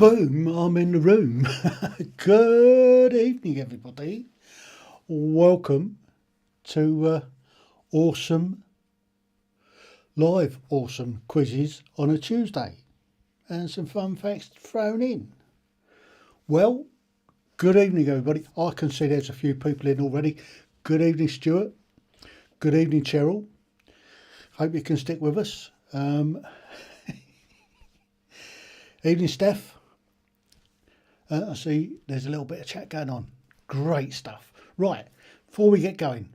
Boom, I'm in the room. Good evening, everybody. Welcome to awesome quizzes on a Tuesday and some fun facts thrown in. Well, good evening, everybody. I can see there's a few people in already. Good evening, Stuart. Good evening, Cheryl. Hope you can stick with us. Evening, Steph. I see there's a little bit of chat going on. Great stuff. Right, before we get going,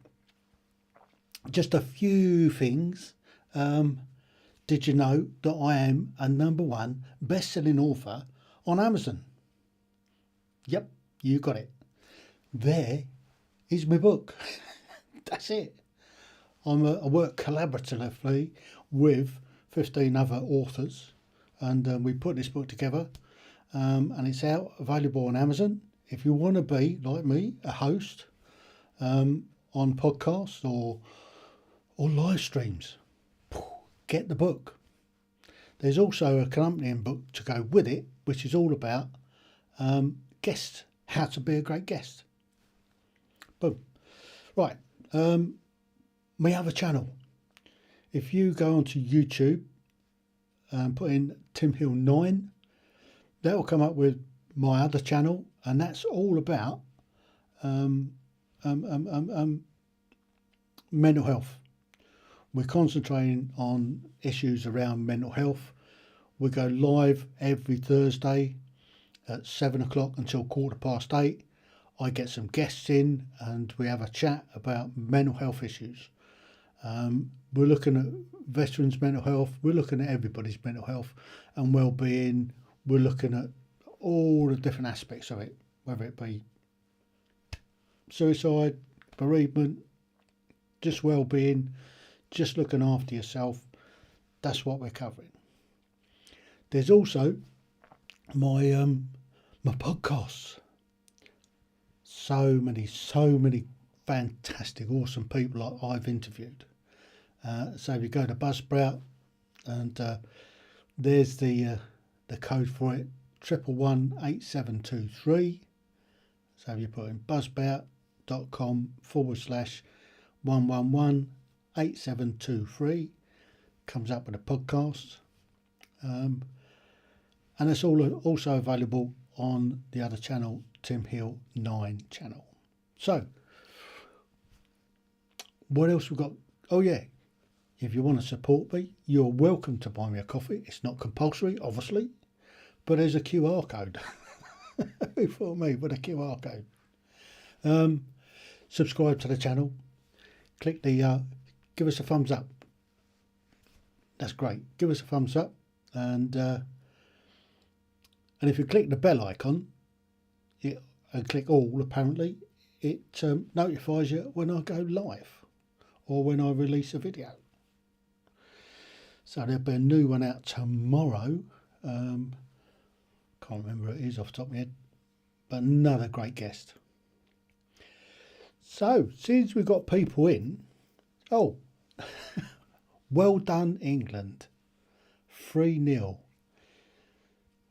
just a few things. Did you know that I am a #1 best-selling author on Amazon? Yep, you got it. There is my book. That's it. I work collaboratively with 15 other authors, and we put this book together. And it's out available on Amazon. If you want to be, like me, a host on podcasts or live streams, get the book. There's also a accompanying book to go with it, which is all about guests, how to be a great guest. Boom. Right. My other channel. If you go onto YouTube and put in Tim Heale 9, that will come up with my other channel, and that's all about mental health. We're concentrating on issues around mental health. We go live every Thursday at 7 o'clock until 8:15. I get some guests in and we have a chat about mental health issues. We're looking at veterans' mental health. We're looking at everybody's mental health and well-being. We're looking at all the different aspects of it, whether it be suicide, bereavement, just well-being, just looking after yourself. That's what we're covering. There's also my podcasts. So many fantastic, awesome people I've interviewed. So if you go to Buzzsprout, and there's the code for it, 1118723. So if you put in buzzsprout.com/1118723, comes up with a podcast. And it's also available on the other channel, Tim Heale 9 channel. So, what else we got? Oh yeah, if you want to support me, you're welcome to buy me a coffee. It's not compulsory, obviously, but there's a QR code. Who thought me with a QR code? Subscribe to the channel. Click the give us a thumbs up. That's great. Give us a thumbs up, and if you click the bell icon and click all, apparently it notifies you when I go live or when I release a video. So there'll be a new one out tomorrow. Can't remember who it is off the top of my head, but another great guest. So since we've got people in, well done England, 3-0.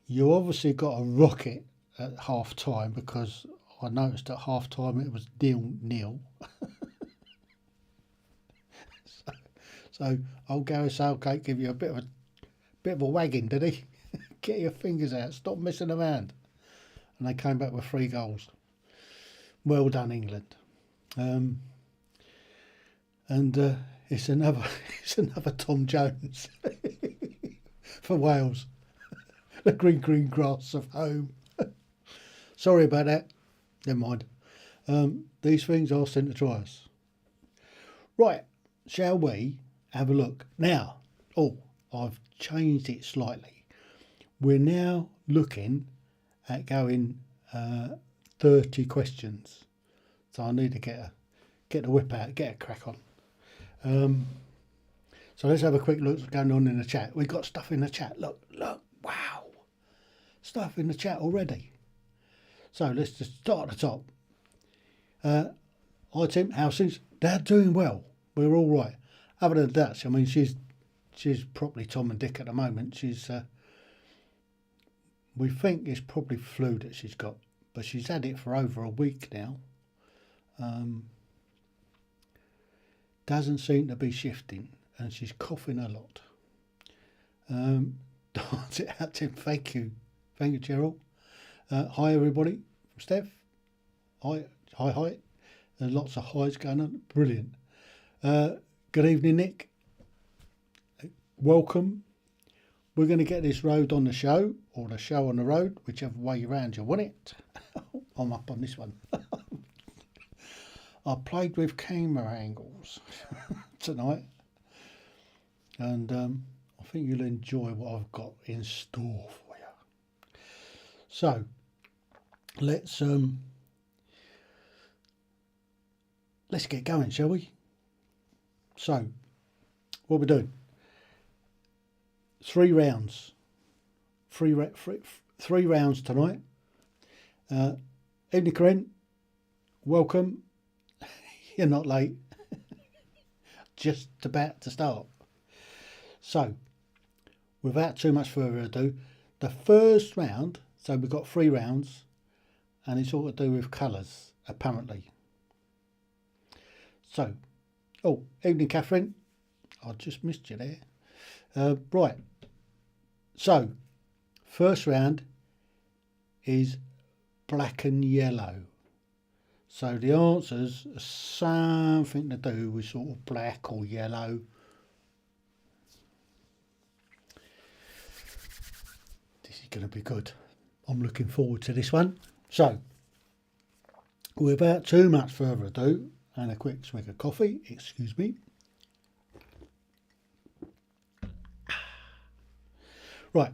You obviously got a rocket at half time, because I noticed at half time it was 0-0. so old Gareth Southgate give you a bit of a wagging, did he? Get your fingers out, stop messing around. And they came back with 3 goals. Well done England. It's another Tom Jones for Wales. The green grass of home. Sorry about that. Never mind. These things are sent to try us. Right, shall we have a look? Now, I've changed it slightly. We're now looking at going 30 questions. So I need to get the whip out, get a crack on. So let's have a quick look what's going on in the chat. We've got stuff in the chat. Look, wow. Stuff in the chat already. So let's just start at the top. Hi Tim, how's things? They're doing well. We're all right. Other than that, I mean, she's properly Tom and Dick at the moment. She's We think it's probably flu that she's got, but she's had it for over a week now. Doesn't seem to be shifting, and she's coughing a lot. That's it out, Tim. Thank you, Gerald. Hi everybody, Steph. Hi. There's lots of highs going on. Brilliant. Good evening, Nick. Welcome. We're going to get this road on the show, or the show on the road, whichever way around you want it. I'm up on this one. I played with camera angles tonight, and I think you'll enjoy what I've got in store for you. So let's get going, shall we? So what we're doing, 3 rounds, three rounds tonight. Evening, Corinne. Welcome. You're not late. Just about to start. So, without too much further ado, the first round, so we've got 3 rounds, and it's all to do with colours, apparently. So, oh, evening, Catherine. I just missed you there. Right. So, first round is black and yellow. So the answers are something to do with sort of black or yellow. This is going to be good. I'm looking forward to this one. So, without too much further ado, and a quick swig of coffee, excuse me. Right,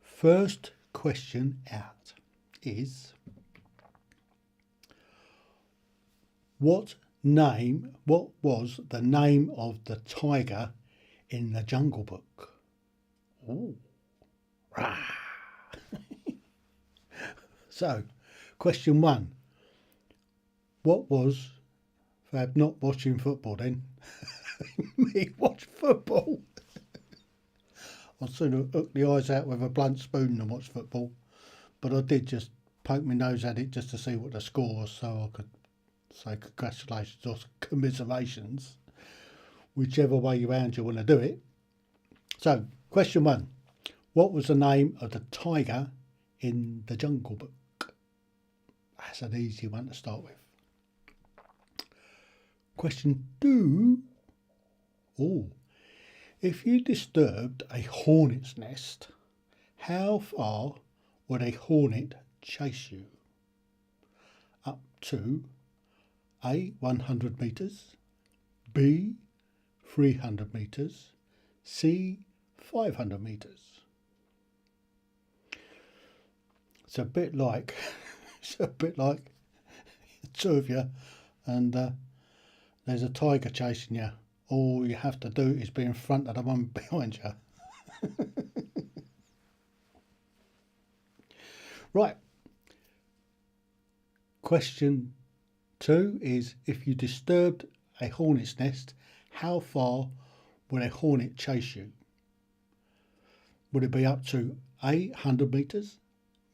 first question out is, what was the name of the tiger in the Jungle Book? Ooh. Rah. So, question 1. What was, Fab, not watching football then? Me watch football. I'd sooner hook the eyes out with a blunt spoon than watch football. But I did just poke my nose at it just to see what the score was, so I could say congratulations or commiserations, whichever way around you want to do it. So, question 1. What was the name of the tiger in the Jungle Book? That's an easy one to start with. Question 2. Oh, if you disturbed a hornet's nest, how far would a hornet chase you? Up to A, 100 metres, B, 300 metres, C, 500 metres. It's a bit like the 2 of you, and there's a tiger chasing you. All you have to do is be in front of the one behind you. Right. Question 2 is, if you disturbed a hornet's nest, how far would a hornet chase you? Would it be up to A, 100 metres,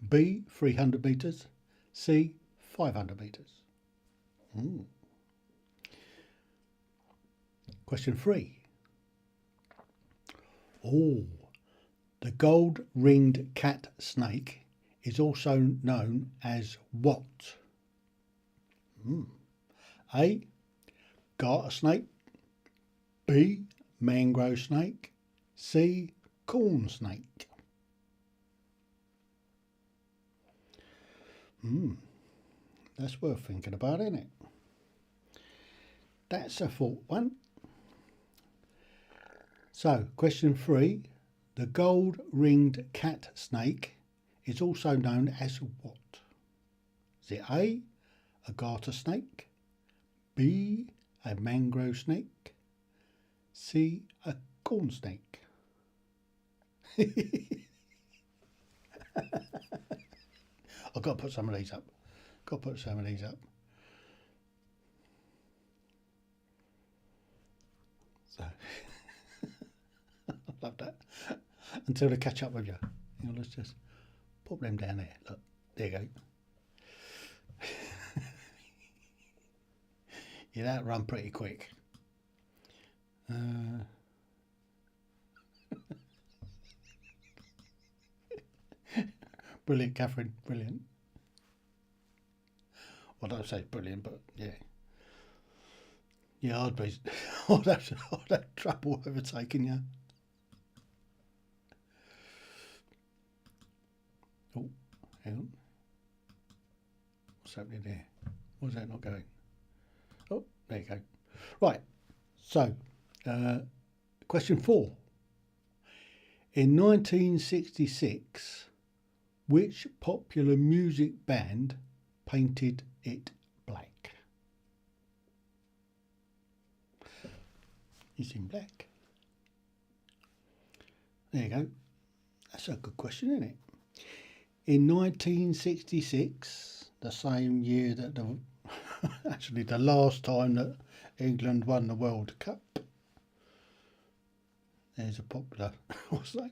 B, 300 metres, C, 500 metres? Question 3. Oh, the gold-ringed cat snake is also known as what? A, garter snake, B, mangrove snake, C, corn snake. That's worth thinking about, isn't it? That's a thought one. So, question 3. The gold-ringed cat snake is also known as what? Is it A, a garter snake, B, a mangrove snake, C, a corn snake? I've got to put some of these up. So, I love that. Until they catch up with you. Let's just put them down there. Look, there you go. Yeah, that run pretty quick. Brilliant, Catherine, brilliant. Well, I don't say brilliant, but yeah. Yeah, I'd have trouble overtaking you. Oh, hang on. What's happening there? Why's that not going? Oh, there you go. Right, so question 4. In 1966, which popular music band painted it black? It's in black. There you go. That's a good question, isn't it? In 1966, the same year that actually the last time that England won the World Cup. There's a popular, what's that?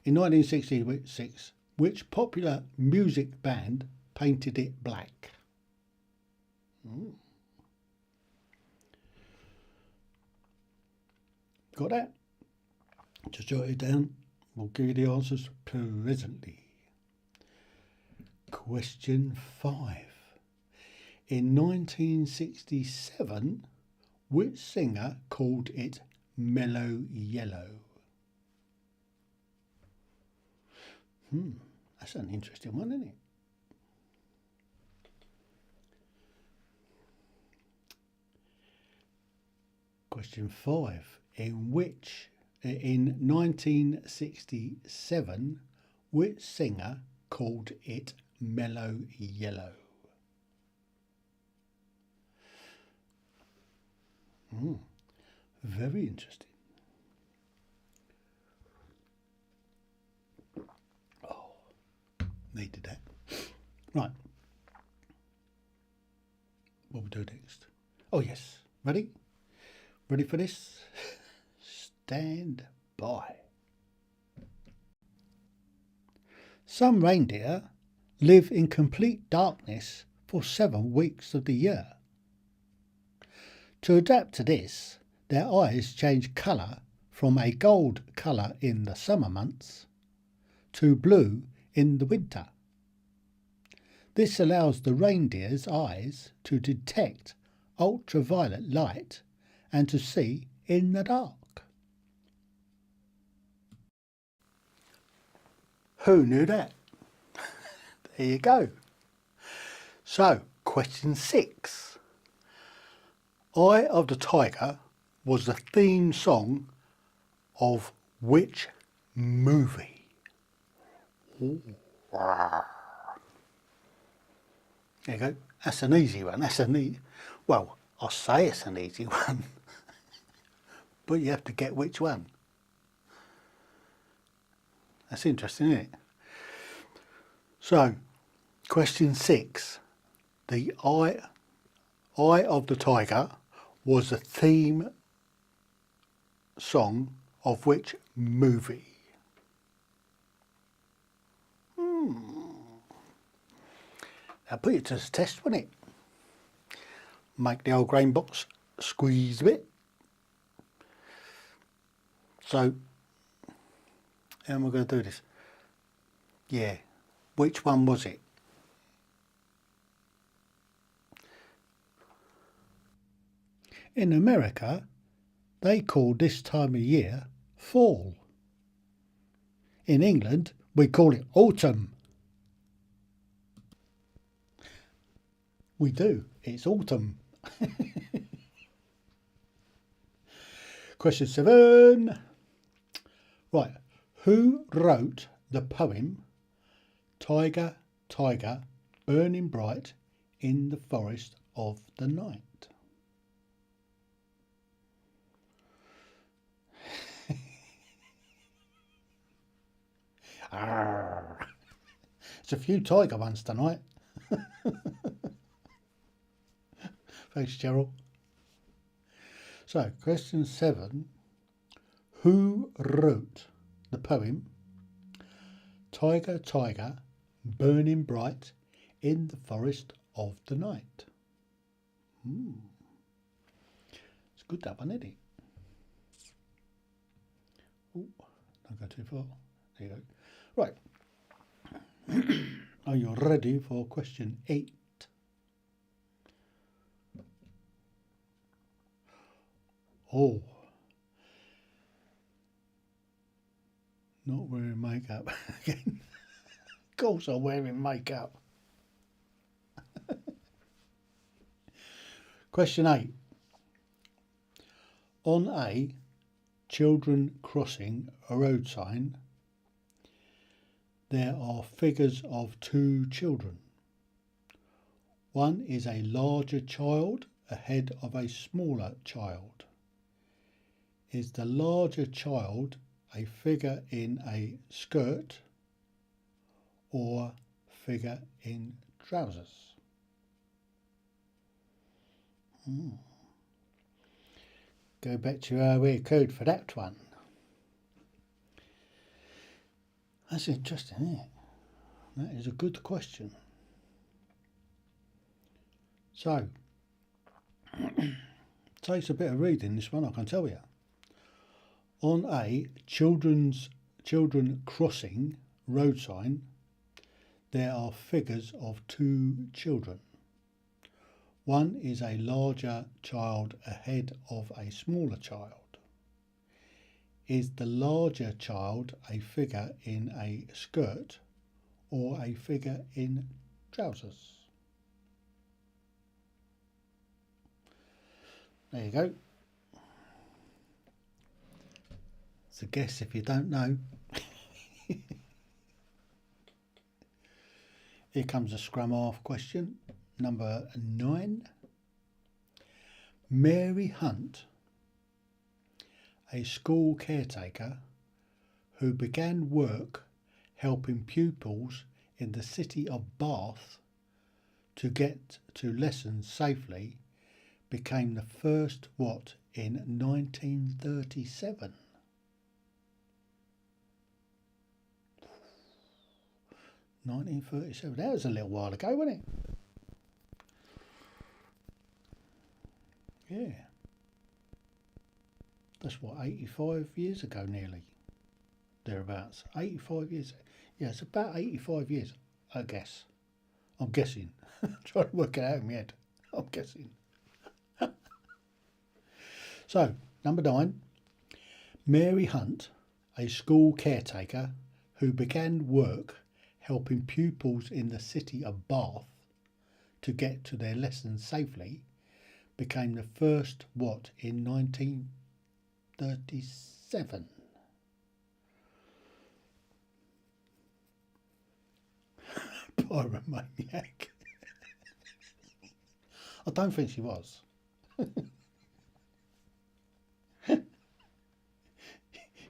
In 1966, which popular music band painted it black? Got that? Just jot it down. We'll give you the answers presently. Question 5. In 1967, which singer called it Mellow Yellow? That's an interesting one, isn't it? Question 5. In 1967, which singer called it Mellow Yellow? Very interesting. Oh, needed that. Right. What we'll do next? Oh yes. Ready? Ready for this? Stand by. Some reindeer live in complete darkness for 7 weeks of the year. To adapt to this, their eyes change colour from a gold colour in the summer months to blue in the winter. This allows the reindeer's eyes to detect ultraviolet light and to see in the dark. Who knew that? There you go. So, question 6. Eye of the Tiger was the theme song of which movie? Ooh. There you go. That's an easy one. Well, I'll say it's an easy one. But you have to get which one. That's interesting, isn't it? So, question 6. The Eye of the Tiger was the theme song of which movie? I'll put it to the test, won't it? Make the old grain box squeeze a bit. So, how am I going to do this? Yeah, which one was it? In America, they call this time of year fall. In England, we call it autumn. We do, it's autumn. Question 7. Right, who wrote the poem Tiger, Tiger, Burning Bright in the Forest of the Night? It's a few tiger ones tonight. Thanks, Cheryl. So, question 7. Who wrote the poem Tiger, Tiger, burning bright in the forest of the night. It's good that one, isn't it? Oh, don't go too far. There you go. Right. Are you ready for question 8? Oh, not wearing makeup again. Of course I'm wearing makeup. Question 8. On a children crossing a road sign, there are figures of 2 children. One is a larger child ahead of a smaller child. Is the larger child a figure in a skirt or figure in trousers? Go back to our weird code for that one. That's interesting, isn't it? That is a good question. So, takes a bit of reading, this one, I can tell you. On a children crossing road sign, there are figures of 2 children. One is a larger child ahead of a smaller child. Is the larger child a figure in a skirt or a figure in trousers? There you go. It's a guess if you don't know. Here comes a scrum half question. Number 9. Mary Hunt, a school caretaker who began work helping pupils in the city of Bath to get to lessons safely, became the first what in 1937? That was a little while ago, wasn't it? Yeah. That's what, 85 years ago nearly. Thereabouts. 85 years. Yeah, it's about 85 years, I guess. I'm guessing. I'm trying to work it out in my head. I'm guessing. So, number 9. Mary Hunt, a school caretaker who began work helping pupils in the city of Bath to get to their lessons safely, became the first what in 1937? Pyromaniac. I don't think she was.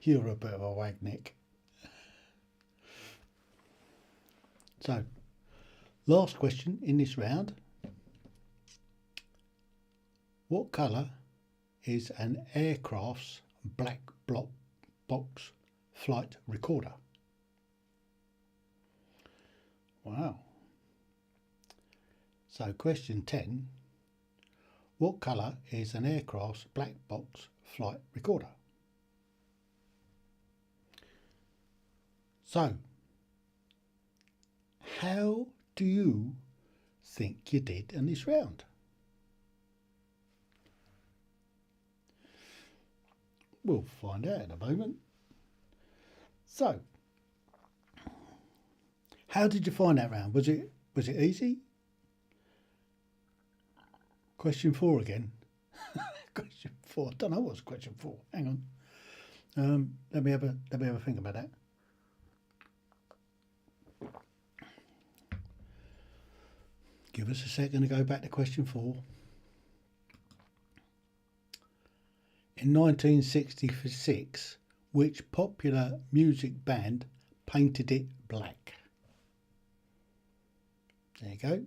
You're a bit of a wag, Nick. So, last question in this round. What colour is an aircraft's black box flight recorder? Wow. So question 10. What colour is an aircraft's black box flight recorder? So, how do you think you did in this round? We'll find out in a moment. So, how did you find that round? Was it easy? Question 4 again. Question 4. I don't know what's question 4. Hang on. Let me have a think about that. Give us a second to go back to question 4. In 1966, which popular music band painted it black? There you go.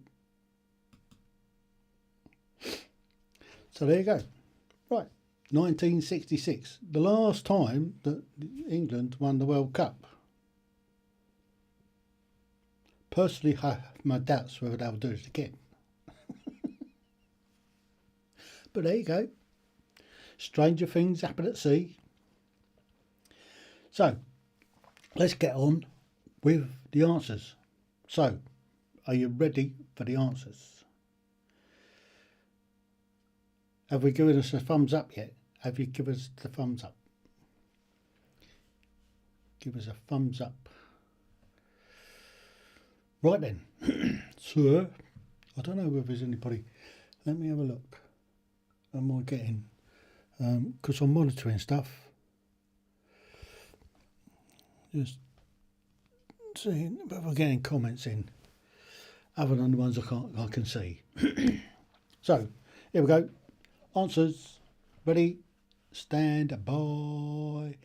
So there you go. Right, 1966, the last time that England won the World Cup. personally have my doubts whether they'll do it again. But there you go. Stranger things happen at sea. So, let's get on with the answers. So, are you ready for the answers? Have we given us a thumbs up yet? Have you given us the thumbs up? Give us a thumbs up. Right then. So, I don't know if there's anybody. Let me have a look. Am I getting... because I'm monitoring stuff. Just seeing if we're getting comments in. Other than the ones I can see. So, here we go. Answers. Ready? Stand by.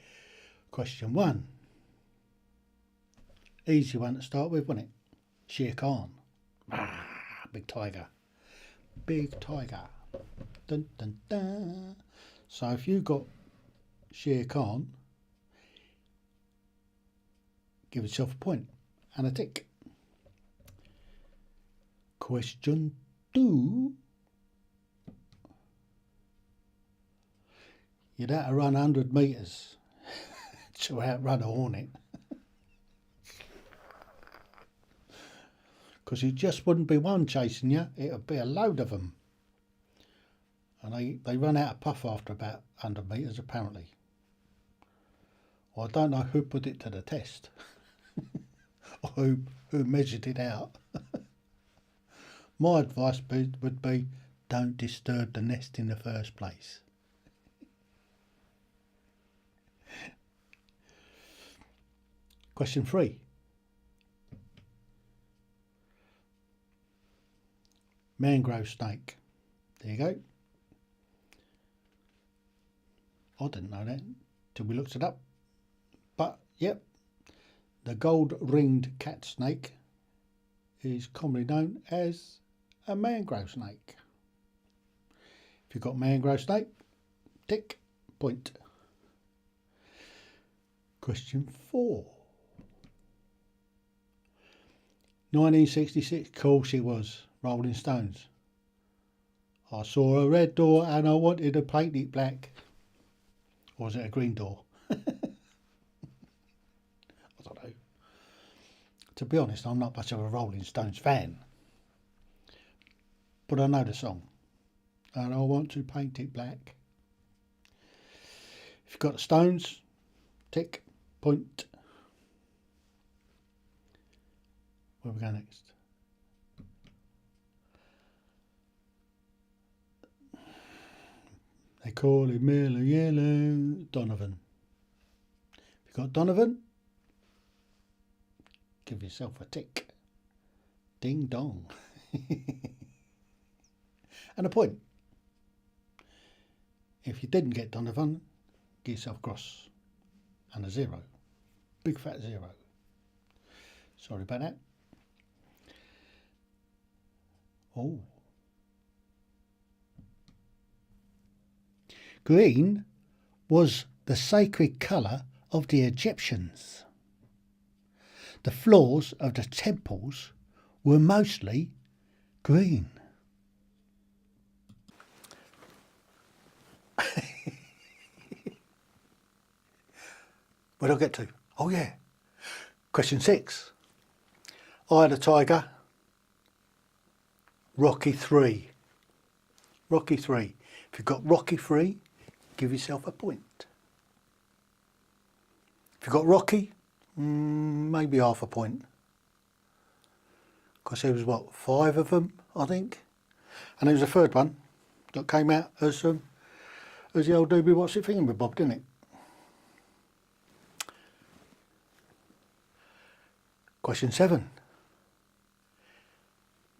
Question 1. Easy one to start with, wasn't it? Shere Khan. Big tiger. Big tiger. Dun, dun, dun. So if you got Shere Khan, give yourself a point and a tick. Question 2. You'd have to run 100 metres to outrun a hornet. Because it just wouldn't be one chasing you, it would be a load of them. And they run out of puff after about 100 metres apparently. Well, I don't know who put it to the test. Or who measured it out. My advice would be, don't disturb the nest in the first place. Question 3. Mangrove snake. There you go. I didn't know that till we looked it up. But, yep, the gold-ringed cat snake is commonly known as a mangrove snake. If you've got mangrove snake, tick, point. Question 4. 1966, of course it was, Rolling Stones. I saw a red door and I wanted to paint it black. Or was it a green door? I don't know. To be honest, I'm not much of a Rolling Stones fan. But I know the song. And I want to paint it black. If you've got the Stones, tick, point. Where we go next? They call him Miller Yellow Donovan. If you've got Donovan, give yourself a tick. Ding dong. And a point. If you didn't get Donovan, give yourself a cross. And a 0. Big fat 0. Sorry about that. Oh. Green was the sacred colour of the Egyptians. The floors of the temples were mostly green. Where did I get to? Oh yeah. Question 6. I had a tiger. Rocky 3. Rocky 3. If you've got Rocky 3, give yourself a point. If you've got Rocky, maybe half a point. Because there was, what, 5 of them, I think? And there was a third one that came out as the old doobie what's it thinking with Bob, didn't it? Question 7.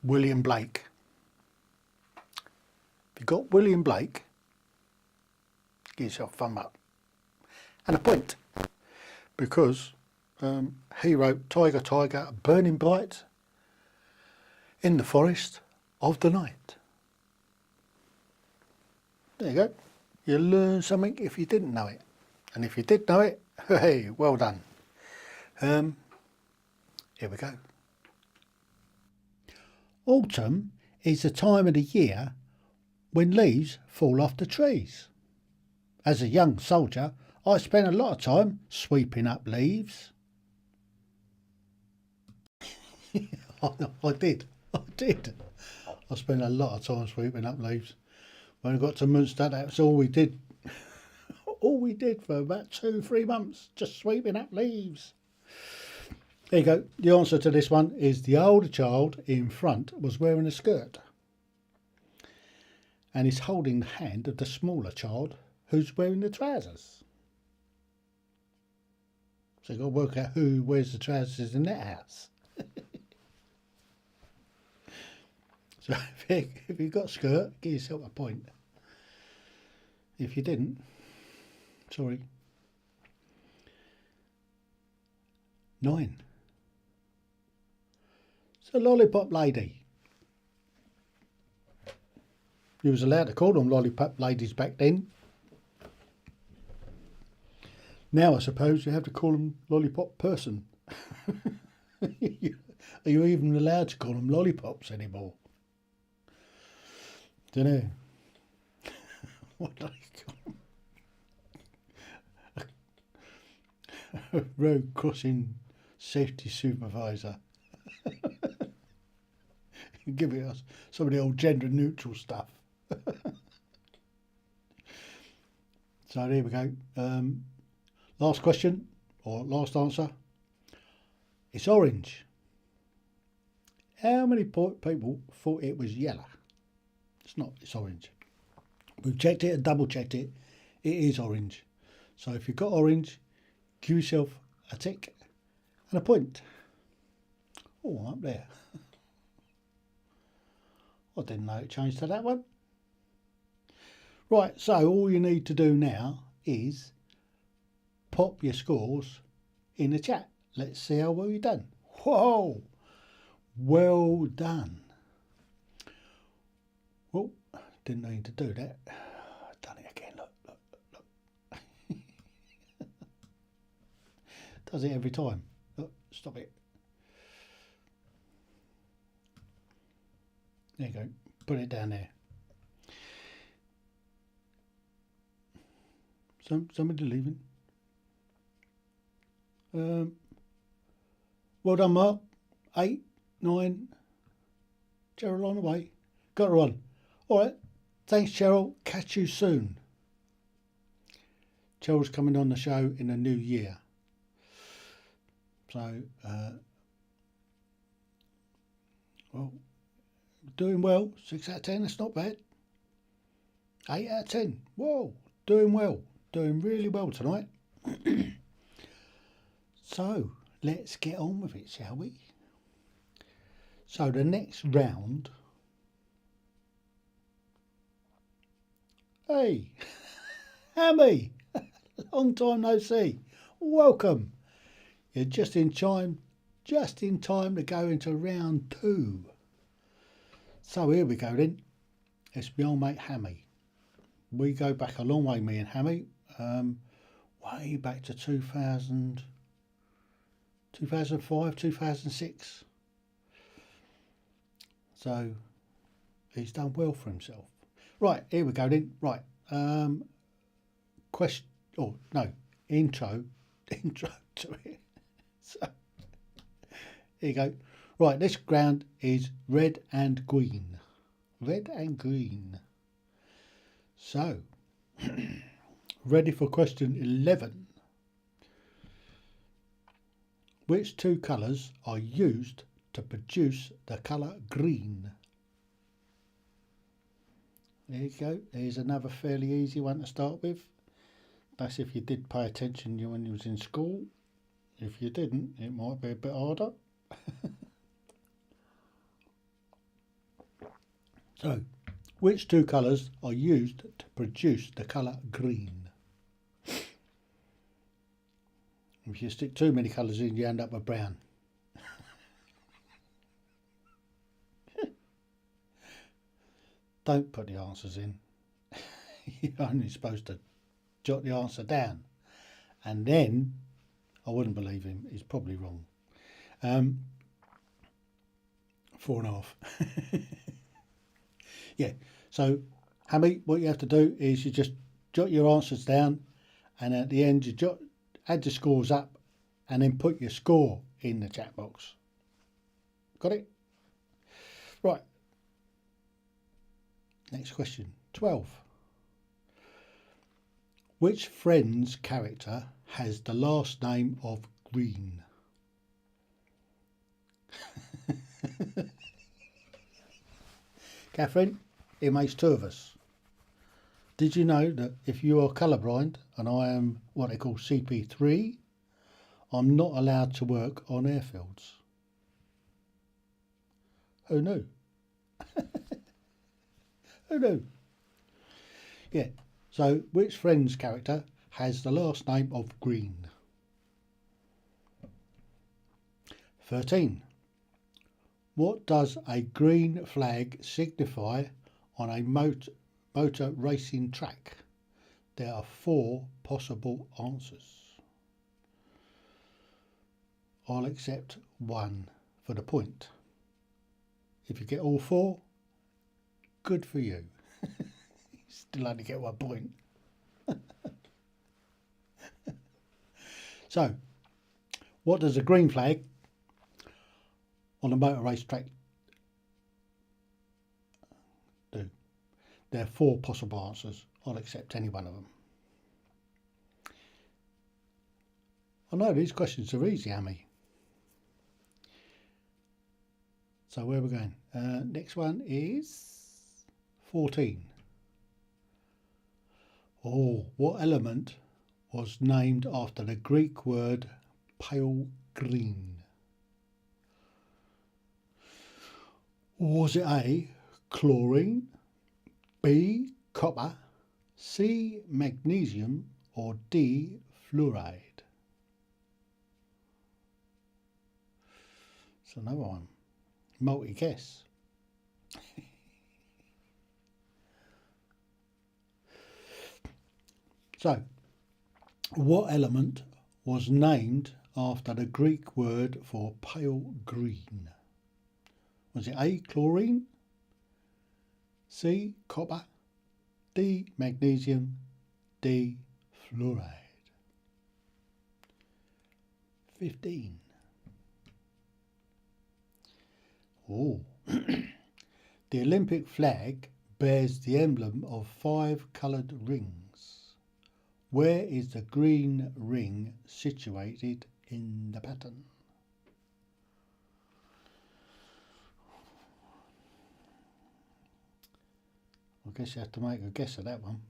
William Blake. If you've got William Blake, give yourself a thumb up. And a point. Because he wrote Tiger, Tiger, burning bright in the forest of the night. There you go. You learn something if you didn't know it. And if you did know it, hey, well done. Here we go. Autumn is the time of the year when leaves fall off the trees. As a young soldier, I spent a lot of time sweeping up leaves. I did. I spent a lot of time sweeping up leaves. When I got to Munster, that's all we did. All we did for about 2-3 months, just sweeping up leaves. There you go. The answer to this one is the older child in front was wearing a skirt and is holding the hand of the smaller child who's wearing the trousers. So you've got to work out who wears the trousers in that house. So if you've got a skirt, give yourself a point. If you didn't, sorry. 9. So lollipop lady. You was allowed to call them lollipop ladies back then. Now I suppose you have to call them lollipop person. Are you even allowed to call them lollipops anymore? Don't know. What do they call them? Road crossing safety supervisor. Give it some of the old gender neutral stuff. So there we go. Last question, or last answer. It's orange. How many people thought it was yellow? It's not, it's orange. We've checked it and double checked it. It is orange. So if you've got orange, give yourself a tick and a point. Oh, up there. I didn't know it changed to that one. Right, so all you need to do now is pop your scores in the chat. Let's see how well you've done. Whoa! Well done. Well, didn't need to do that. I've done it again. Look. Does it every time. Look, stop it. There you go. Put it down there. Somebody leaving. Well done, Mark. 8, 9. Cheryl on the way. Got her on. All right. Thanks, Cheryl. Catch you soon. Cheryl's coming on the show in the new year. So, well, doing well. 6 out of 10. That's not bad. 8 out of 10. Whoa. Doing well. Doing really well tonight. So, let's get on with it, shall we? So, the next round. Hey, Hammy, long time no see. Welcome. You're just in time to go into round 2. So here we go then. It's my old mate Hammy. We go back a long way, me and Hammy. Way back to 2000, 2005, 2006. So he's done well for himself. Right, here we go then. Right, intro to it. So here you go. Right, this ground is red and green. Red and green. So, ready for question 11. Which 2 colours are used to produce the colour green? There you go. There's another fairly easy one to start with. That's if you did pay attention when you was in school. If you didn't, it might be a bit harder. So, which 2 colours are used to produce the colour green? If you stick too many colours in, you end up with brown. Don't put the answers in. You're only supposed to jot the answer down. And then, I wouldn't believe him, he's probably wrong. 4.5. Yeah, so Hammy, what you have to do is you just jot your answers down, and at the end you add the scores up and then put your score in the chat box. Got it? Right. Next question, 12. Which Friends character has the last name of Green? Catherine, it makes two of us. Did you know that if you are colourblind and I am what they call CP3, I'm not allowed to work on airfields? Who knew? Who knew? Yeah, so which Friends character has the last name of Green? 13. What does a green flag signify on a motor racing track? There are 4 possible answers. I'll accept 1 for the point. If you get all 4, good for you. Still only get 1 point. So, what does a green flag on a motor race track do? There are 4 possible answers. I'll accept any one of them. I know these questions are easy, Amy. So where are we going? Next one is 14. Oh, what element was named after the Greek word pale green? Was it A, chlorine, B, copper, C, magnesium, or D, fluoride? It's another one. Multi-guess. So, what element was named after the Greek word for pale green? Was it A, chlorine, C, copper, D, magnesium, D, fluoride? 15. Oh, the Olympic flag bears the emblem of 5 coloured rings. Where is the green ring situated in the pattern? I guess you have to make a guess at that one.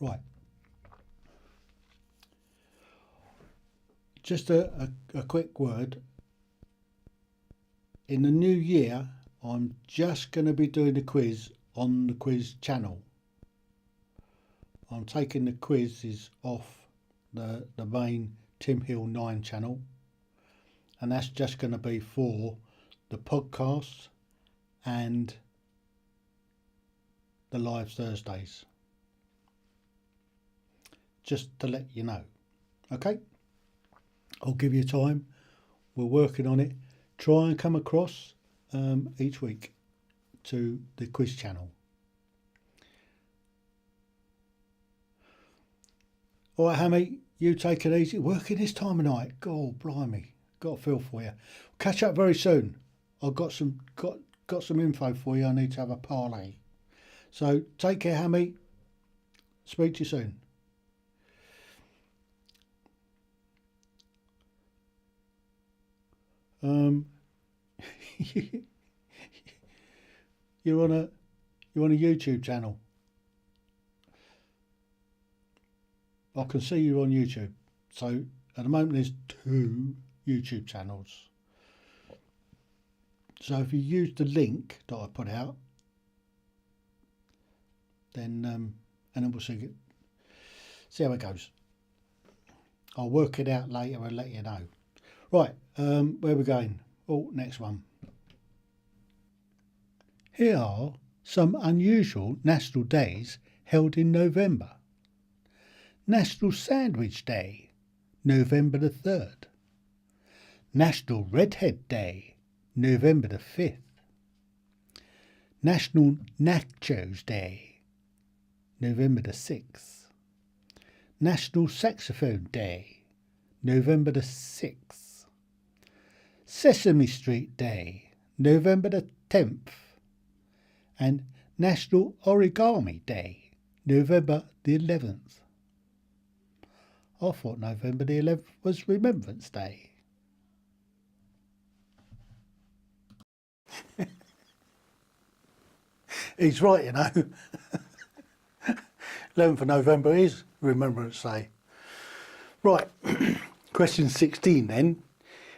Right. Just a quick word. In the new year, I'm just going to be doing the quiz on the quiz channel. I'm taking the quizzes off the main Tim Heale 9 channel, and that's just going to be for the podcasts and the live Thursdays. Just to let you know. Okay? I'll give you time. We're working on it. Try and come across each week to the quiz channel. All right, Hammy, you take it easy. Working this time of night. God, blimey. Got a feel for you. Catch up very soon. I've got some info for you. I need to have a parlay. So take care, Hammy. Speak to you soon. You're on a YouTube channel. I can see you on YouTube. So at the moment there's 2 YouTube channels. So if you use the link that I put out, then and then we'll see how it goes. I'll work it out later and let you know. Right, where are we going? Oh, next one. Here are some unusual national days held in November. National Sandwich Day, November the 3rd. National Redhead Day, November the 5th. National Nachos Day, November the 6th. National Saxophone Day, November the 6th. Sesame Street Day, November the 10th. And National Origami Day, November the 11th. I thought November the 11th was Remembrance Day. He's right, you know. 11th of November is Remembrance Day. Right, question 16 then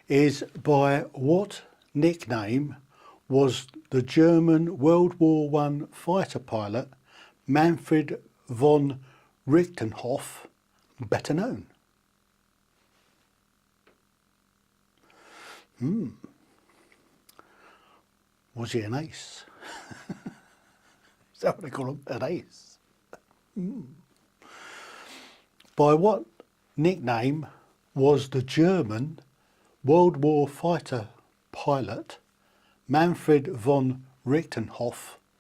is, by what nickname was the German World War I fighter pilot Manfred von Richthofen better known? Was he an ace? Is that what they call him? An ace? By what nickname was the German World War fighter pilot Manfred von Richthofen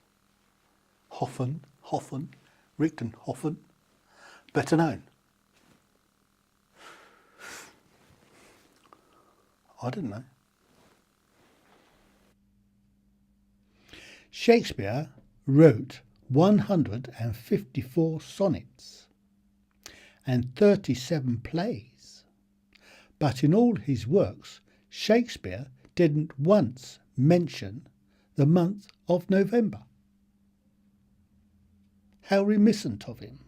better known? I didn't know. Shakespeare wrote 154 sonnets and 37 plays, but in all his works Shakespeare didn't once mention the month of November. How reminiscent of him.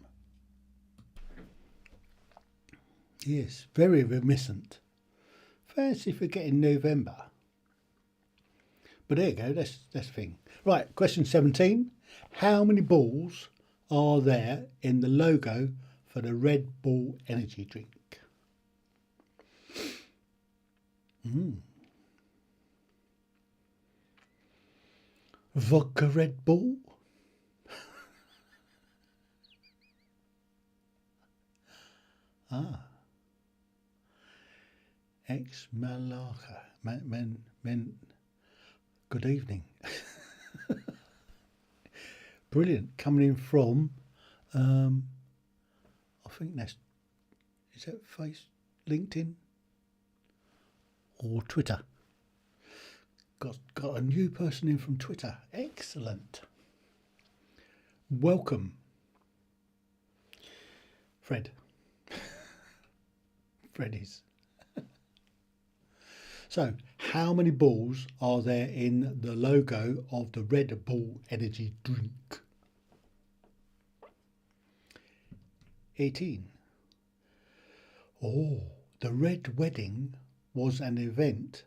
Yes, very reminiscent. Fancy forgetting November. But there you go, that's the thing. Right, question 17. How many balls are there in the logo for the Red Bull energy drink? Vodka Red Bull? Ex Malaka. Men. Good evening. Brilliant. Coming in from, I think is that LinkedIn or Twitter? Got a new person in from Twitter. Excellent. Welcome, Fred. Freddy's. So, how many balls are there in the logo of the Red Bull energy drink? 18. Oh, the Red Wedding was an event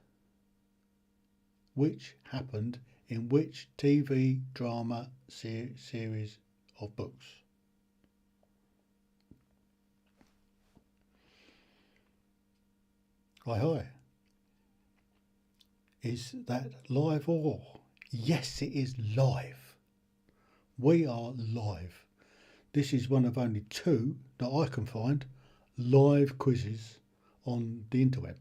which happened in which TV drama series of books? Hi. Is that live or? Yes, it is live. We are live. This is one of only 2 that I can find live quizzes on the interweb.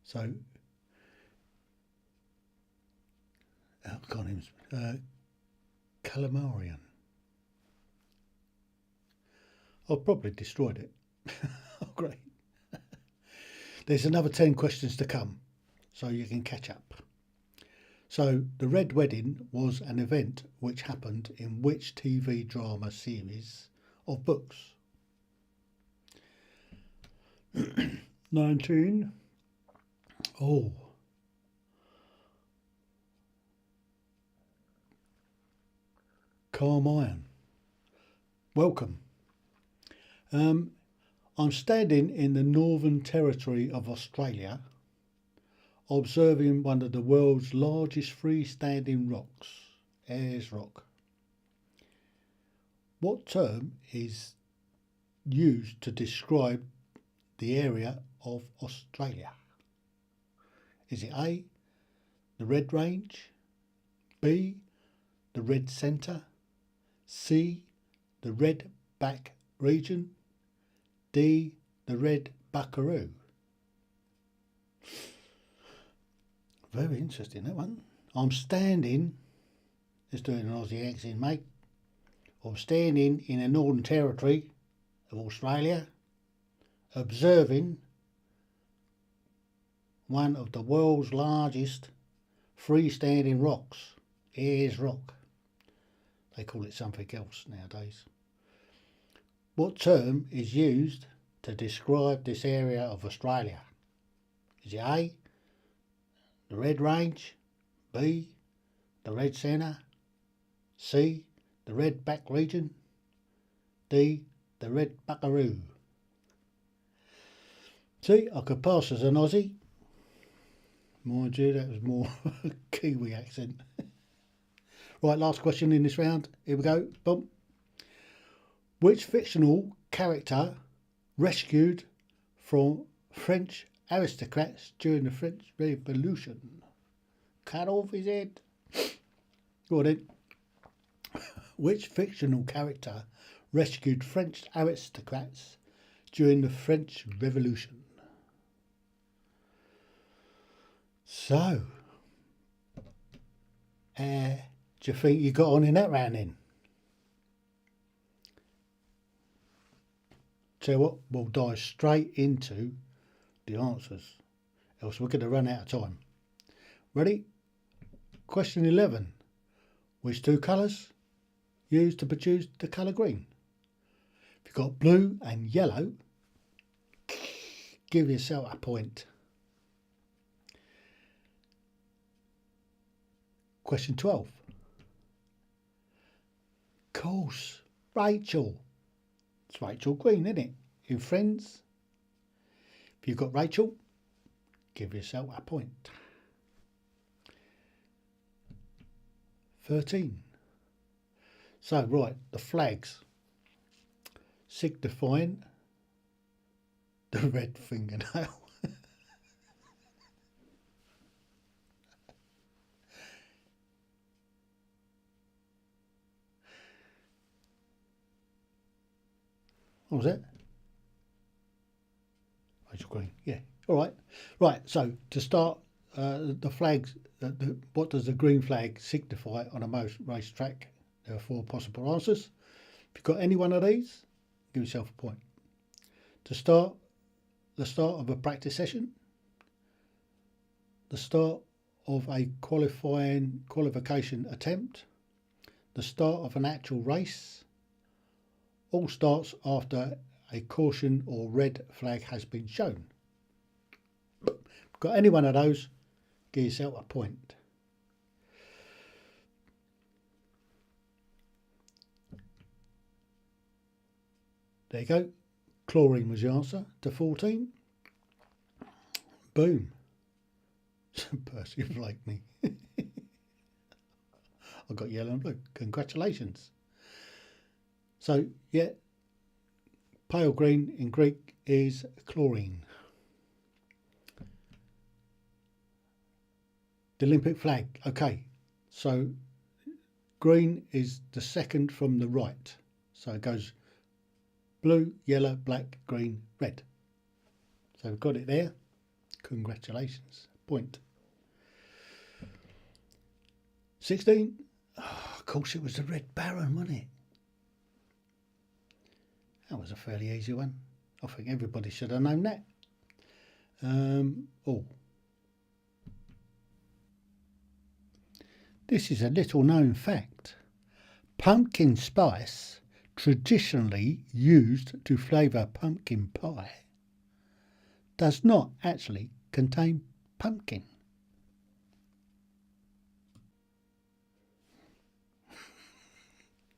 So, I can't even, Calamarian. I've probably destroyed it. Oh, great. There's another 10 questions to come, so you can catch up. So, the Red Wedding was an event which happened in which TV drama series of books? 19. Oh. Carmine. Welcome. I'm standing in the Northern Territory of Australia, observing one of the world's largest freestanding rocks, Ayers Rock. What term is used to describe the area of Australia? Is it A, the Red Range, B, the Red Centre, C, the Red Back region, D, the red buckaroo? Very interesting, that one. I'm standing, let's do an Aussie accent, mate. I'm standing in the Northern Territory of Australia, observing one of the world's largest freestanding rocks, Ayers Rock. They call it something else nowadays. What term is used to describe this area of Australia? Is it A, the Red Range, B, the Red Centre, C, the Red Back region, D, the Red Buckaroo? See, I could pass as an Aussie. Mind you, that was more Kiwi accent. Right, last question in this round. Here we go. Boom. Which fictional character rescued from French aristocrats during the French Revolution? Cut off his head. Go on then. Which fictional character rescued French aristocrats during the French Revolution? So, do you think you got on in that round then? Tell you what, we'll dive straight into the answers, else we're going to run out of time. Ready? Question 11. Which two colours used to produce the colour green? If you've got blue and yellow, give yourself a point. Question 12. Of course, Rachel. It's Rachel Green, isn't it? In Friends. If you've got Rachel, give yourself a point. 13. So, right, the flags signifying the red fingernail. What was that? Rachel Green, yeah. All right. Right, so to start, the flags, what does the green flag signify on a race track? There are 4 possible answers. If you've got any one of these, give yourself a point. To start, the start of a practice session, the start of a qualification attempt, the start of an actual race, all starts after a caution or red flag has been shown. If you've got any one of those, give yourself a point. There you go. Chlorine was the answer to 14. Boom. Percy flaked me. I got yellow and blue. Congratulations. So, yeah, pale green in Greek is chlorine. The Olympic flag. Okay, so green is the second from the right. So it goes blue, yellow, black, green, red. So we've got it there. Congratulations. Point. 16. Oh, of course, it was the Red Baron, wasn't it? That was a fairly easy one. I think everybody should have known that. This is a little known fact. Pumpkin spice, traditionally used to flavour pumpkin pie, does not actually contain pumpkin.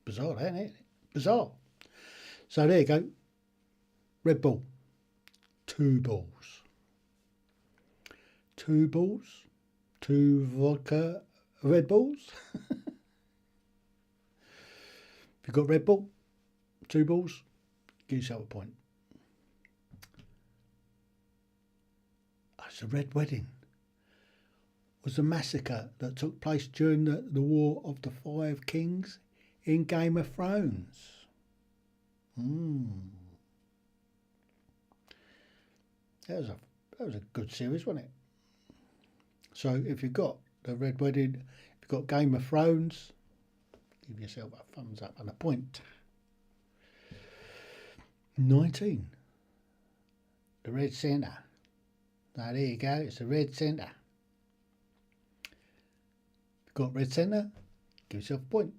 Bizarre, isn't it? Bizarre. So there you go. Red Bull. 2 balls. 2 balls. 2 vodka Red Bulls. If you've got Red Bull, 2 balls, give yourself a point. It's a Red Wedding. Was a massacre that took place during the War of the 5 Kings in Game of Thrones. That was a good series, wasn't it? So if you've got the Red Wedding, if you've got Game of Thrones, give yourself a thumbs up and a point. 19. The Red Centre. Now there you go, it's the Red Centre. If you've got Red Centre, give yourself a point.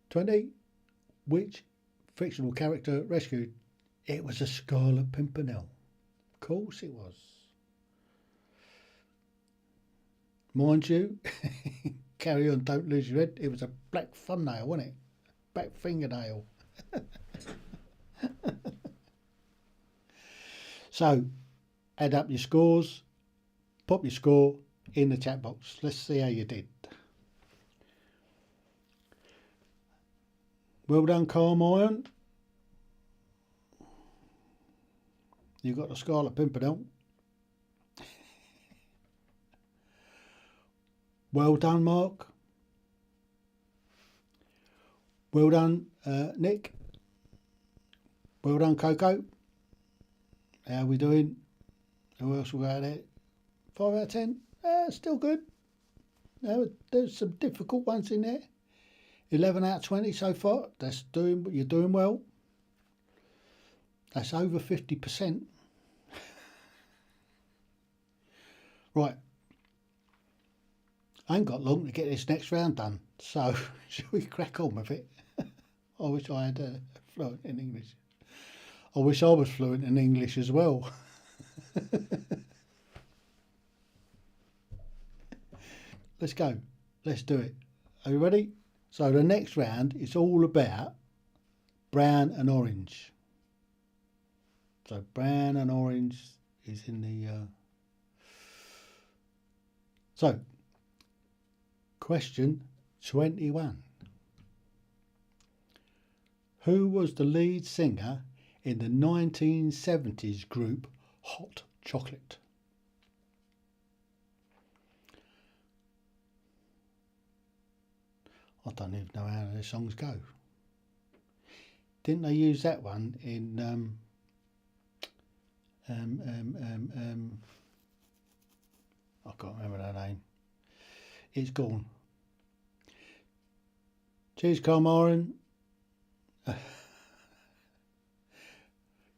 20. Which fictional character rescued? It was a Scarlet Pimpernel. Of course it was. Mind you, carry on, don't lose your head. It was a black thumbnail, wasn't it? Black fingernail. So, add up your scores, pop your score in the chat box. Let's see how you did. Well done, Carmine. You got the Scarlet Pimpernel. Well done, Mark. Well done, Nick. Well done, Coco. How are we doing? Who else will go out there? 5 out of 10. Still good. There's some difficult ones in there. 11 out of 20 so far. You're doing well. That's over 50%. Right. I ain't got long to get this next round done. So, shall we crack on with it? I wish I had fluent in English. I wish I was fluent in English as well. Let's go. Let's do it. Are you ready? So the next round is all about brown and orange. So brown and orange is in the... So, question 21. Who was the lead singer in the 1970s group Hot Chocolate? I don't even know how their songs go. Didn't they use that one in I can't remember their name. It's gone. Cheers, Carmine.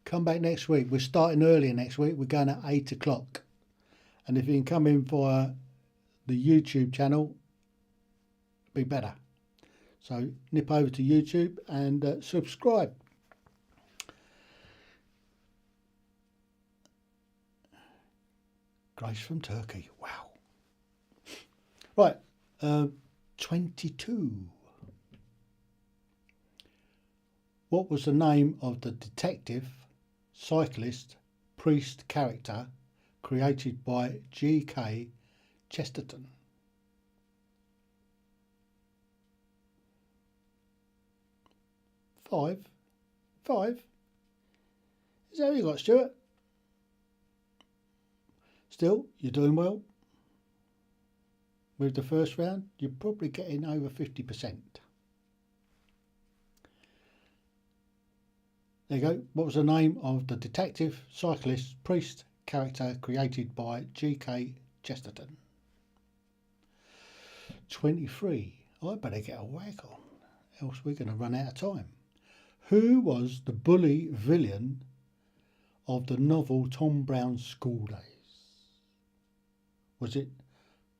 Come back next week. We're starting earlier next week. We're going at 8 o'clock. And if you can come in via the YouTube channel, it'd be better. So nip over to YouTube and subscribe. Grace from Turkey. Wow. Right. 22. What was the name of the detective, cyclist, priest character created by G.K. Chesterton? Five. Is that what you got, Stuart? Still, you're doing well. With the first round, you're probably getting over 50%. There you go. What was the name of the detective, cyclist, priest character created by G.K. Chesterton? 23. I better get a wag on, else we're going to run out of time. Who was the bully villain of the novel Tom Brown's School Days? Was it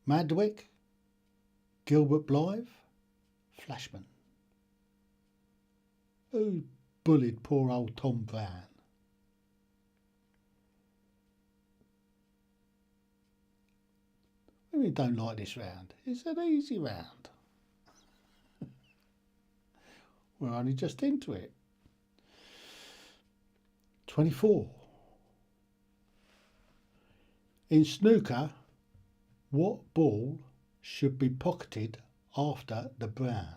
Madwick, Gilbert Blythe, Flashman? Who bullied poor old Tom Brown? We don't like this round. It's an easy round. We're only just into it. 24. In snooker, what ball should be pocketed after the brown?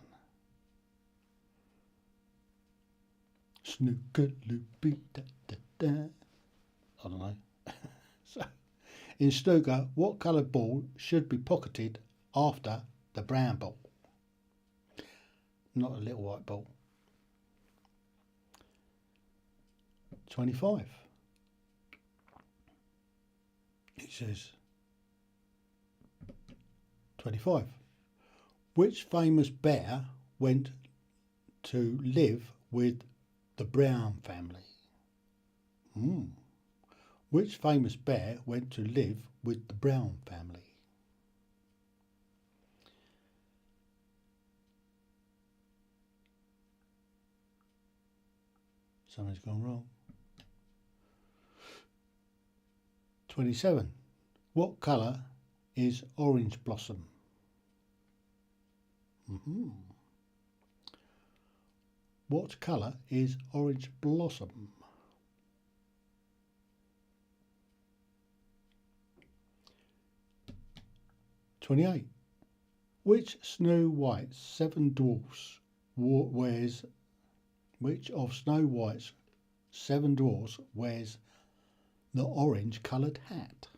Snooker loopy da da da. I don't know. So, in snooker, what coloured ball should be pocketed after the brown ball? Not a little white ball. 25. It says 25. Which famous bear went to live with the Brown family? Which famous bear went to live with the Brown family? Something's gone wrong. 27. What colour is orange blossom? What colour is orange blossom? 28. Which Snow White's 7 dwarfs wears? Which of Snow White's 7 dwarfs wears the orange coloured hat?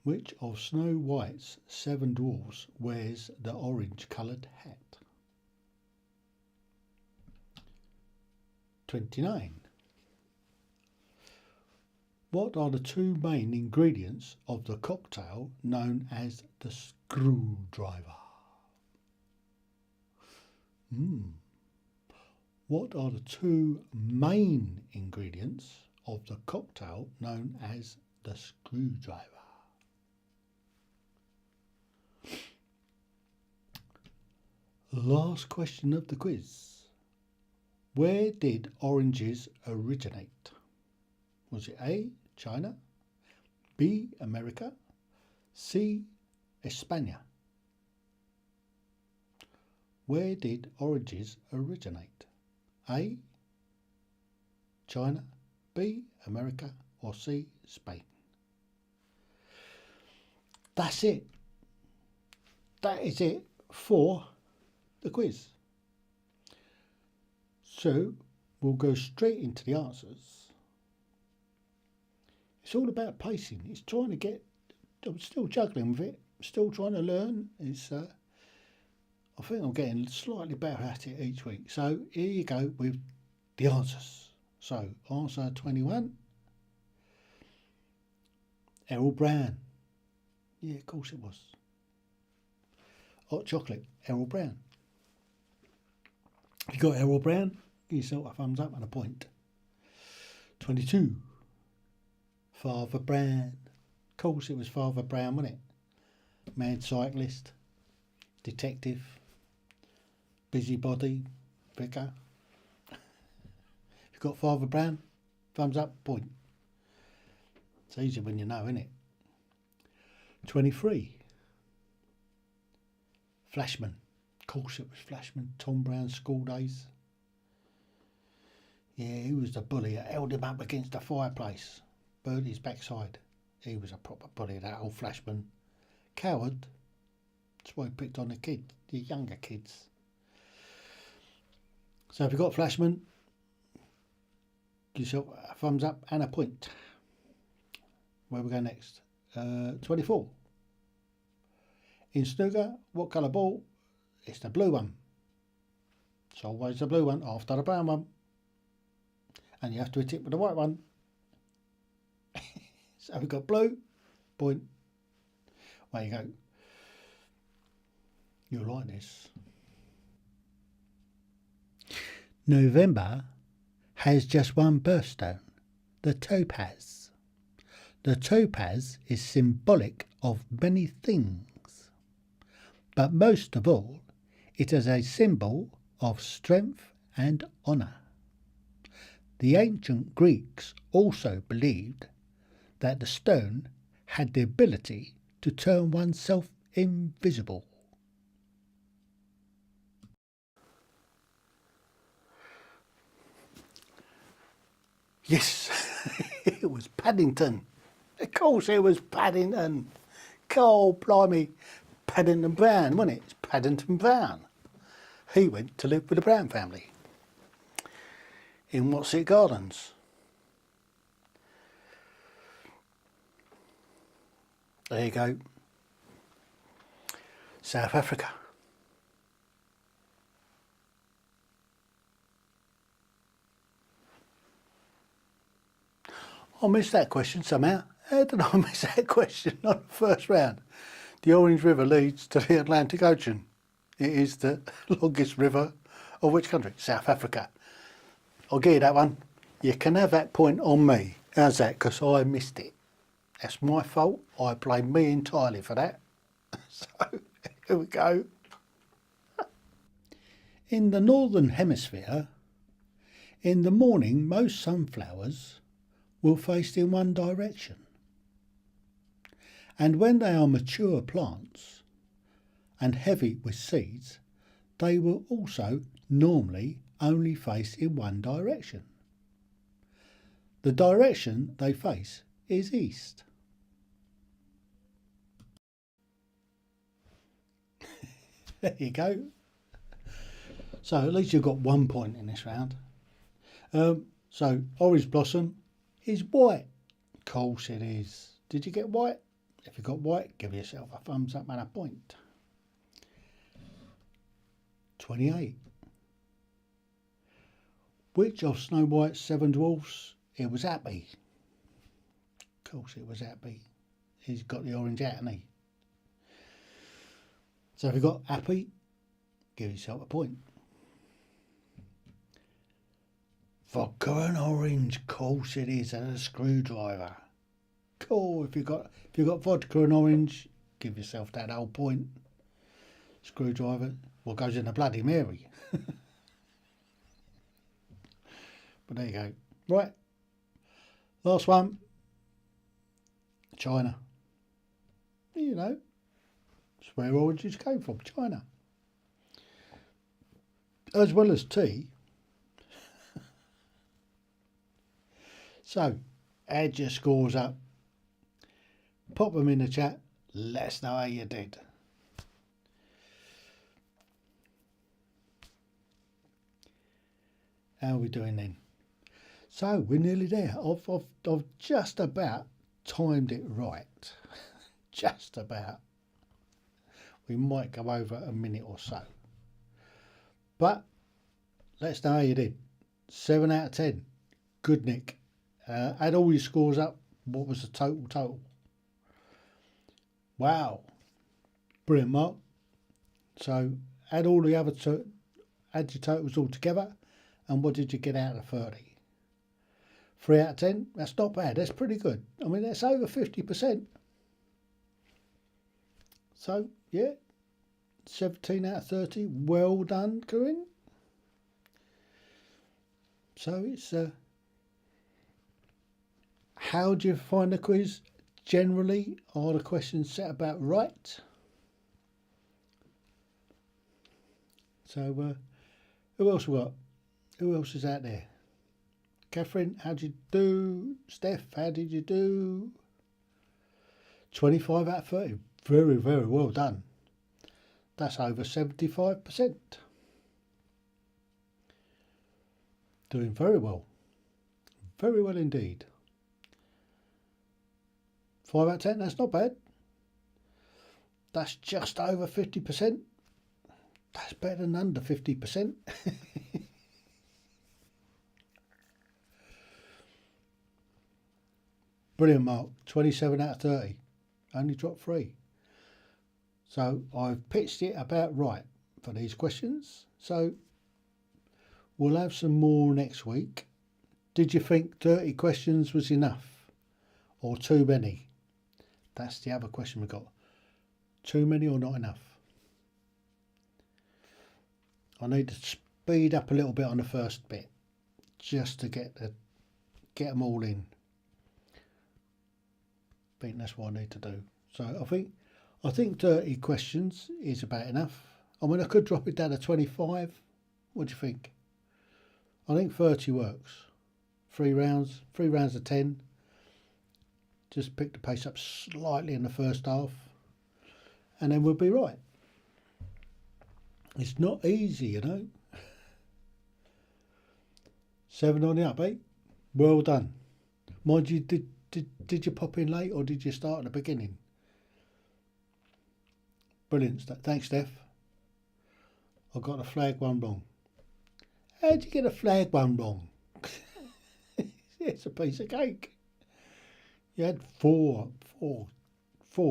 Which of Snow White's 7 dwarfs wears the orange coloured hat? 29. What are the 2 main ingredients of the cocktail known as the screwdriver? What are the 2 main ingredients of the cocktail known as the screwdriver? Last question of the quiz. Where did oranges originate? Was it A, China, B, America, C, España? Where did oranges originate? A, China, B, America, or C, Spain? That's it. That is it for the quiz. So we'll go straight into the answers. It's all about pacing. It's trying to get, I'm still juggling with it, still trying to learn. It's I think I'm getting slightly better at it each week. So here you go with the answers. So answer 21, Errol Brown. Yeah, of course it was. Hot chocolate, Errol Brown. If you got Errol Brown, give yourself a thumbs up and a point. 22, Father Brown. Of course it was Father Brown, wasn't it? Mad cyclist, detective, busybody, vicar. If you got Father Brown, thumbs up, point. It's easy when you know, isn't it? 23, Flashman. Of course it was Flashman. Tom Brown's school days. Yeah, he was the bully that held him up against the fireplace, burnt his backside. He was a proper bully, that old Flashman. Coward. That's why he picked on the younger kids. So if you've got Flashman, give yourself a thumbs up and a point. Where we go next? 24. In snooker, what colour ball? It's the blue one. It's always the blue one after the brown one. And you have to hit it with the white one. So we've got blue, point. There you go. You'll like this. November has just one birthstone, the topaz. The topaz is symbolic of many things, but most of all, it is a symbol of strength and honour. The ancient Greeks also believed that the stone had the ability to turn oneself invisible. Yes, it was Paddington. Of course it was Paddington. God blimey, Paddington Brown, wasn't it? It's Paddington Brown. He went to live with the Brown family in What's It Gardens. There you go. South Africa. I missed that question somehow. How did I miss that question on the first round? The Orange River leads to the Atlantic Ocean. It is the longest river of which country? South Africa. I'll give you that one. You can have that point on me. How's that? Because I missed it. That's my fault. I blame me entirely for that. So, here we go. In the Northern Hemisphere, in the morning most sunflowers will face in one direction. And when they are mature plants and heavy with seeds, they will also normally only face in one direction. The direction they face is east. There you go. So at least you've got 1 point in this round. So orange blossom is white. Of course it is. Did you get white? If you got white, give yourself a thumbs up and a point. 28. Which of Snow White's 7 dwarfs? It was Happy. Of course it was Happy. He's got the orange hat, hasn't he? So if you got Happy, give yourself a point. Vodka and orange, of course it is, and a screwdriver. Cool, if you got vodka and orange, give yourself that whole point. Screwdriver, what goes in a Bloody Mary? But there you go. Right, last one. China. You know, it's where oranges came from, China. As well as tea. So, add your scores up. Pop them in the chat. Let us know how you did. How are we doing then? So, we're nearly there. I've just about timed it right. Just about. We might go over a minute or so. But, let's know how you did. 7 out of 10. Good, Nick. Add all your scores up. What was the total? Wow. Brilliant, Mark. So add all the other add your totals all together, and what did you get out of 30? 3 out of 10? That's not bad. That's pretty good. I mean, that's over 50%. So, yeah. 17 out of 30. Well done, Corinne. So it's... How do you find the quiz? Generally, are the questions set about right? So, who else we got? Who else is out there? Catherine, how did you do? Steph, how did you do? 25 out of 30. Very, very well done. That's over 75%. Doing very well. Very well indeed. 5 out of 10, that's not bad. That's just over 50%. That's better than under 50%. Brilliant, Mark. 27 out of 30. Only dropped 3. So I've pitched it about right for these questions. So we'll have some more next week. Did you think 30 questions was enough or too many? That's the other question we've got. Too many or not enough? I need to speed up a little bit on the first bit, just to get them all in. I think that's what I need to do. So I think 30 questions is about enough. I mean, I could drop it down to 25. What do you think? I think 30 works. 3 rounds of 10. Just pick the pace up slightly in the first half, and then we'll be right. It's not easy, you know. 7 on the up, eh? Well done. Mind you, did you pop in late or did you start at the beginning? Brilliant. Thanks, Steph. I got the flag one wrong. How'd you get a flag one wrong? It's a piece of cake. You had four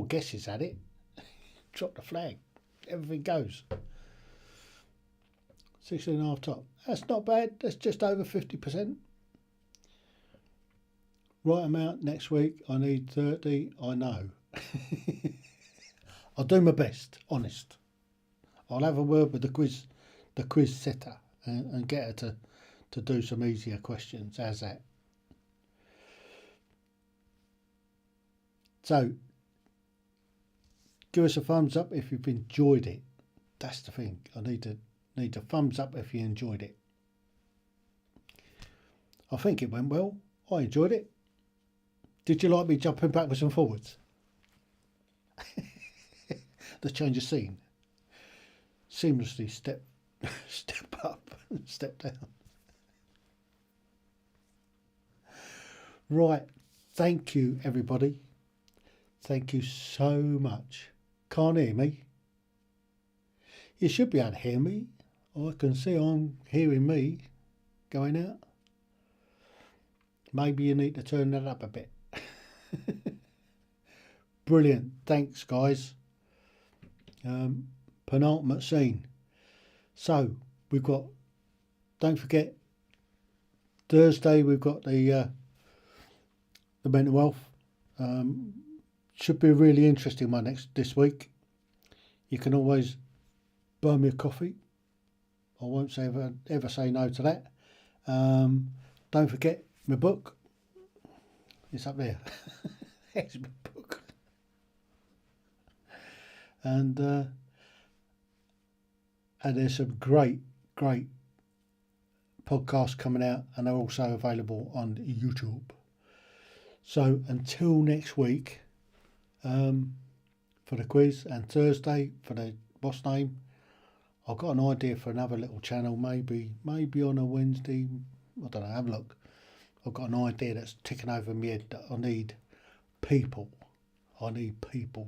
guesses at it. Drop the flag. Everything goes. 16.5 top. That's not bad. That's just over 50%. Right amount next week. I need 30. I know. I'll do my best. Honest. I'll have a word with the quiz setter, and get her to do some easier questions. How's that? So, give us a thumbs up if you've enjoyed it. That's the thing. I need a thumbs up if you enjoyed it. I think it went well. I enjoyed it. Did you like me jumping backwards and forwards? The change of scene. Seamlessly step up and step down. Right. Thank you, everybody. Thank you so much. Can't hear me? You should be able to hear me. I can see I'm hearing me going out. Maybe you need to turn that up a bit. Brilliant. Thanks, guys. Penultimate scene. So we've got, don't forget, Thursday we've got the mental health. Should be a really interesting one this week. You can always buy me a coffee. I won't ever say no to that. Don't forget my book. It's up there. There's my book. And there's some great podcasts coming out, and they're also available on YouTube. So until next week, for the quiz, and Thursday for the boss name, I've got an idea for another little channel, maybe on a Wednesday. I don't know, have a look. I've got an idea that's ticking over my head that I need people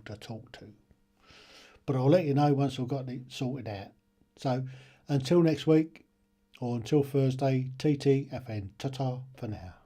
to talk to. But I'll let you know once I've got it sorted out. So until next week, or until Thursday, TTFN. Ta-ta for now.